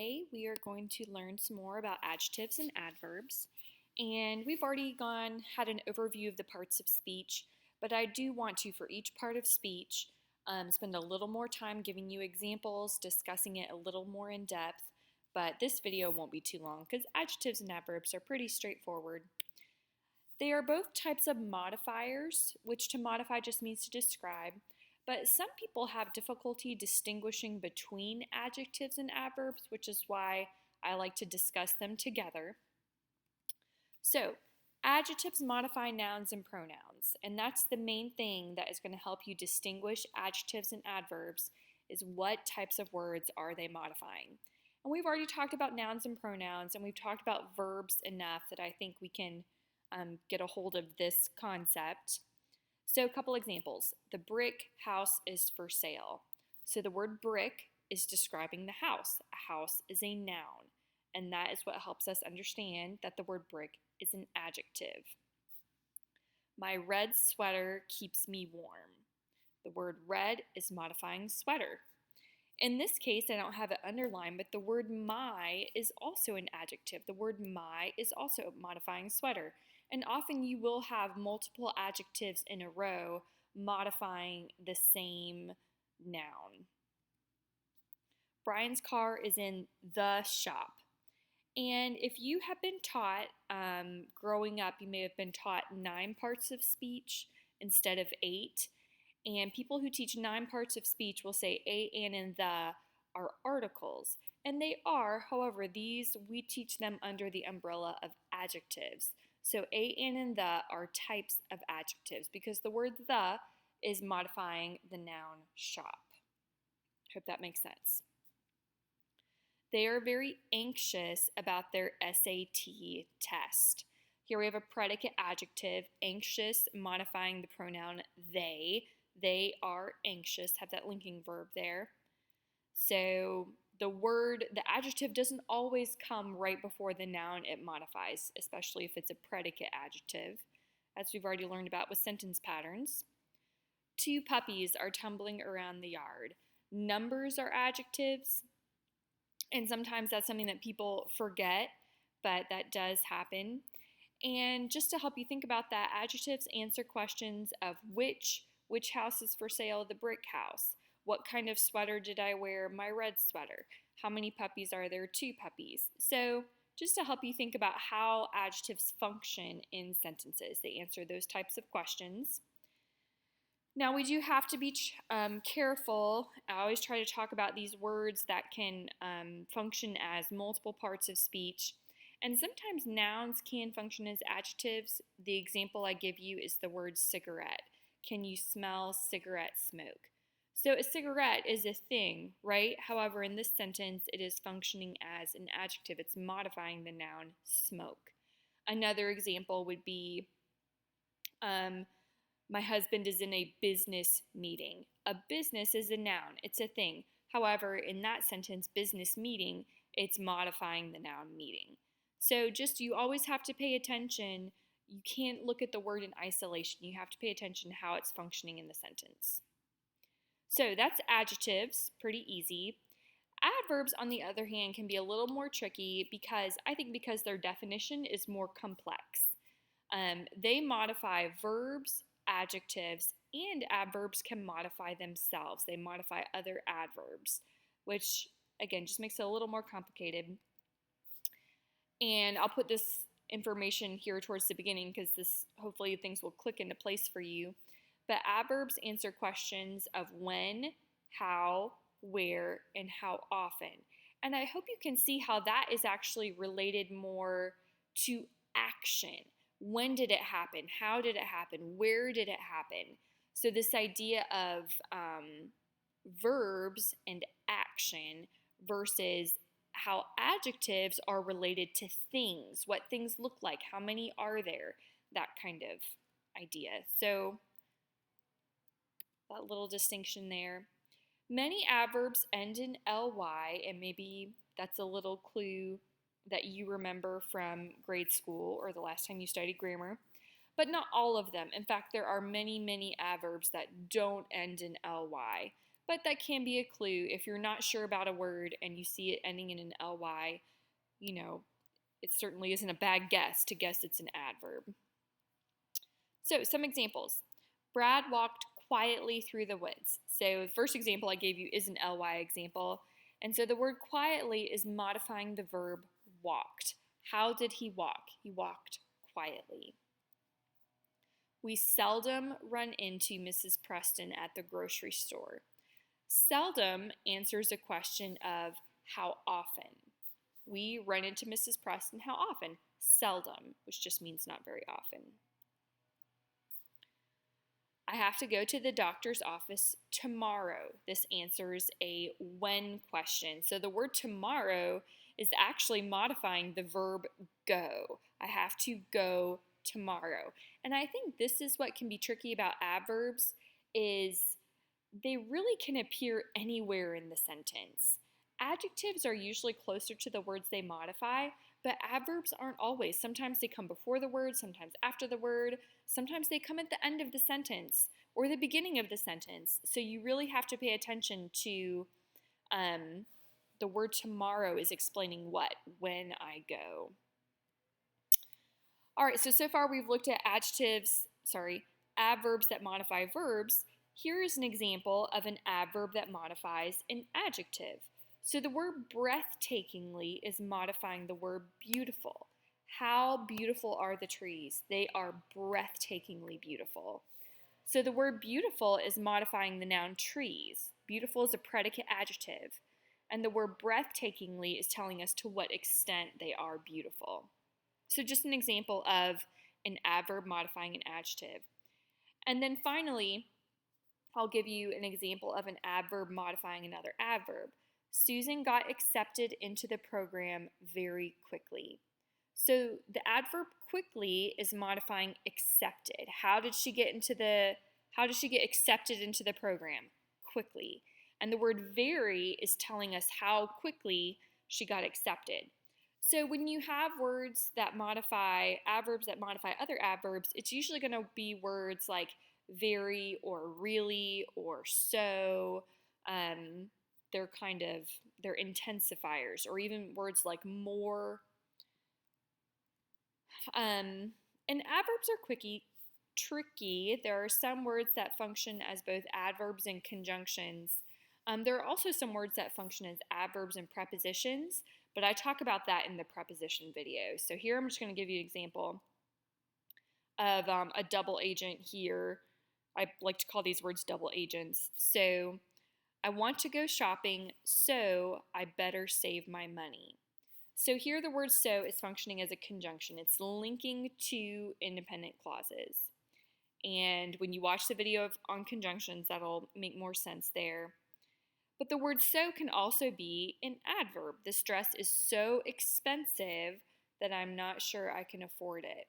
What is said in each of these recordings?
Today we are going to learn some more about adjectives and adverbs. And we've already had an overview of the parts of speech, but I do want to, for each part of speech, spend a little more time giving you examples, discussing it a little more in depth. But this video won't be too long because adjectives and adverbs are pretty straightforward. They are both types of modifiers, which to modify just means to describe. But some people have difficulty distinguishing between adjectives and adverbs, which is why I like to discuss them together. So, adjectives modify nouns and pronouns, and that's the main thing that is going to help you distinguish adjectives and adverbs is what types of words are they modifying. And we've already talked about nouns and pronouns, and we've talked about verbs enough that I think we can get a hold of this concept. So a couple examples. The brick house is for sale. So the word brick is describing the house. A house is a noun. And that is what helps us understand that the word brick is an adjective. My red sweater keeps me warm. The word red is modifying sweater. In this case, I don't have it underlined, but the word my is also an adjective. The word my is also modifying sweater. And often you will have multiple adjectives in a row modifying the same noun. Brian's car is in the shop. And if you have been taught, growing up, you may have been taught 9 parts of speech instead of 8. And people who teach 9 parts of speech will say a, and the are articles. And they are, however, these we teach them under the umbrella of adjectives. So a, and the are types of adjectives because the word the is modifying the noun shop. Hope that makes sense. They are very anxious about their SAT test. Here we have a predicate adjective, anxious, modifying the pronoun they. They are anxious, have that linking verb there. So the adjective doesn't always come right before the noun it modifies, especially if it's a predicate adjective, as we've already learned about with sentence patterns. 2 puppies are tumbling around the yard. Numbers are adjectives, and sometimes that's something that people forget, but that does happen. And just to help you think about that, adjectives answer questions of which house is for sale, the brick house. What kind of sweater did I wear? My red sweater. How many puppies are there? 2 puppies. So just to help you think about how adjectives function in sentences. They answer those types of questions. Now we do have to be careful. I always try to talk about these words that can function as multiple parts of speech. And sometimes nouns can function as adjectives. The example I give you is the word cigarette. Can you smell cigarette smoke? So a cigarette is a thing, right? However, in this sentence, it is functioning as an adjective. It's modifying the noun smoke. Another example would be, my husband is in a business meeting. A business is a noun. It's a thing. However, in that sentence, business meeting, it's modifying the noun meeting. So you always have to pay attention. You can't look at the word in isolation. You have to pay attention to how it's functioning in the sentence. So that's adjectives, pretty easy. Adverbs, on the other hand, can be a little more tricky because their definition is more complex. They modify verbs, adjectives, and adverbs can modify themselves. They modify other adverbs, which, again, just makes it a little more complicated. And I'll put this information here towards the beginning because hopefully things will click into place for you. But adverbs answer questions of when, how, where, and how often. And I hope you can see how that is actually related more to action. When did it happen? How did it happen? Where did it happen? So this idea of verbs and action versus how adjectives are related to things, what things look like, how many are there, that kind of idea. So that little distinction there. Many adverbs end in ly, and maybe that's a little clue that you remember from grade school or the last time you studied grammar, but not all of them. In fact, there are many, many adverbs that don't end in ly. but that can be a clue. If you're not sure about a word and you see it ending in an ly, it certainly isn't a bad guess to guess it's an adverb. So, some examples. Brad walked quietly through the woods. So, the first example I gave you is an ly example. And so the word quietly is modifying the verb walked. How did he walk? He walked quietly. We seldom run into Mrs. Preston at the grocery store. Seldom answers a question of how often. We run into Mrs. Preston how often? Seldom, which just means not very often. I have to go to the doctor's office tomorrow. This answers a when question. So the word tomorrow is actually modifying the verb go. I have to go tomorrow. And I think this is what can be tricky about adverbs is they really can appear anywhere in the sentence. Adjectives are usually closer to the words they modify, but adverbs aren't always. Sometimes they come before the word, sometimes after the word, sometimes they come at the end of the sentence or the beginning of the sentence. So you really have to pay attention to the word tomorrow is explaining what, when I go. All right, so far we've looked at adverbs that modify verbs. Here is an example of an adverb that modifies an adjective. So the word breathtakingly is modifying the word beautiful. How beautiful are the trees? They are breathtakingly beautiful. So the word beautiful is modifying the noun trees. Beautiful is a predicate adjective. And the word breathtakingly is telling us to what extent they are beautiful. So just an example of an adverb modifying an adjective. And then finally, I'll give you an example of an adverb modifying another adverb. Susan got accepted into the program very quickly. So the adverb quickly is modifying accepted. How did she get accepted into the program? Quickly. And the word very is telling us how quickly she got accepted. So when you have words that modify adverbs that modify other adverbs, it's usually going to be words like very or really or so. They're intensifiers, or even words like more. And adverbs are tricky. There are some words that function as both adverbs and conjunctions. There are also some words that function as adverbs and prepositions, but I talk about that in the preposition video. So here I'm just going to give you an example of a double agent here. I like to call these words double agents. So I want to go shopping, so I better save my money. So here the word so is functioning as a conjunction. It's linking two independent clauses. And when you watch the video on conjunctions, that'll make more sense there. But the word so can also be an adverb. This dress is so expensive that I'm not sure I can afford it.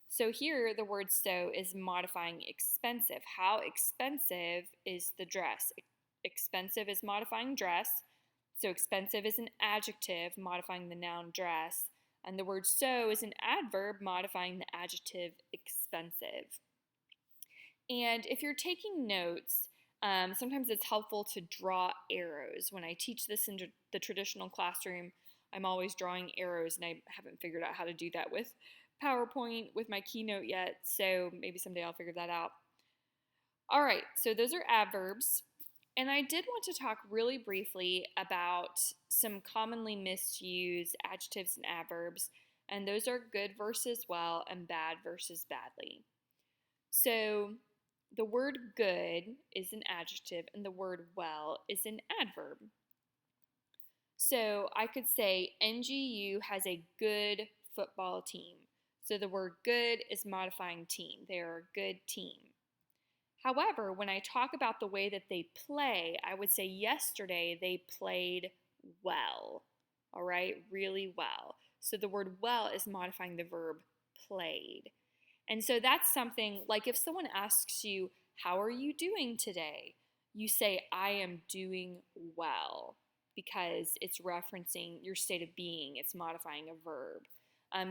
So here the word so is modifying expensive. How expensive is the dress? Expensive is modifying dress. So expensive is an adjective modifying the noun dress. And the word so is an adverb modifying the adjective expensive. And if you're taking notes, sometimes it's helpful to draw arrows. When I teach this in the traditional classroom, I'm always drawing arrows, and I haven't figured out how to do that with PowerPoint with my keynote yet, so maybe someday I'll figure that out. All right, so those are adverbs. And I did want to talk really briefly about some commonly misused adjectives and adverbs, and those are good versus well and bad versus badly. So the word good is an adjective and the word well is an adverb. So I could say NGU has a good football team. So the word good is modifying team. They are a good team. However, when I talk about the way that they play, I would say yesterday they played well, all right, really well. So the word well is modifying the verb played. And so that's something like if someone asks you, how are you doing today? You say, I am doing well, because it's referencing your state of being. It's modifying a verb.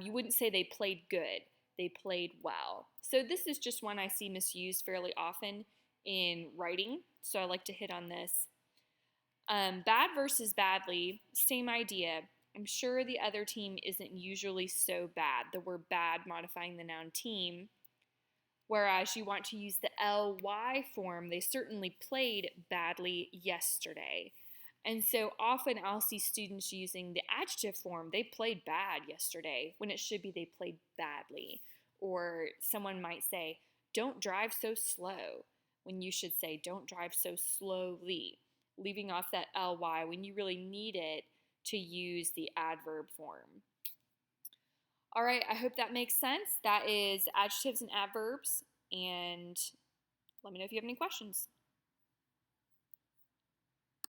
You wouldn't say they played good. They played well. So this is just one I see misused fairly often in writing, so I like to hit on this. Bad versus badly, same idea. I'm sure the other team isn't usually so bad. The word bad modifying the noun team. Whereas you want to use the ly form, they certainly played badly yesterday. And so often I'll see students using the adjective form, they played bad yesterday, when it should be they played badly. Or someone might say, don't drive so slow, when you should say, don't drive so slowly, leaving off that ly when you really need it to use the adverb form. All right, I hope that makes sense. That is adjectives and adverbs, and let me know if you have any questions.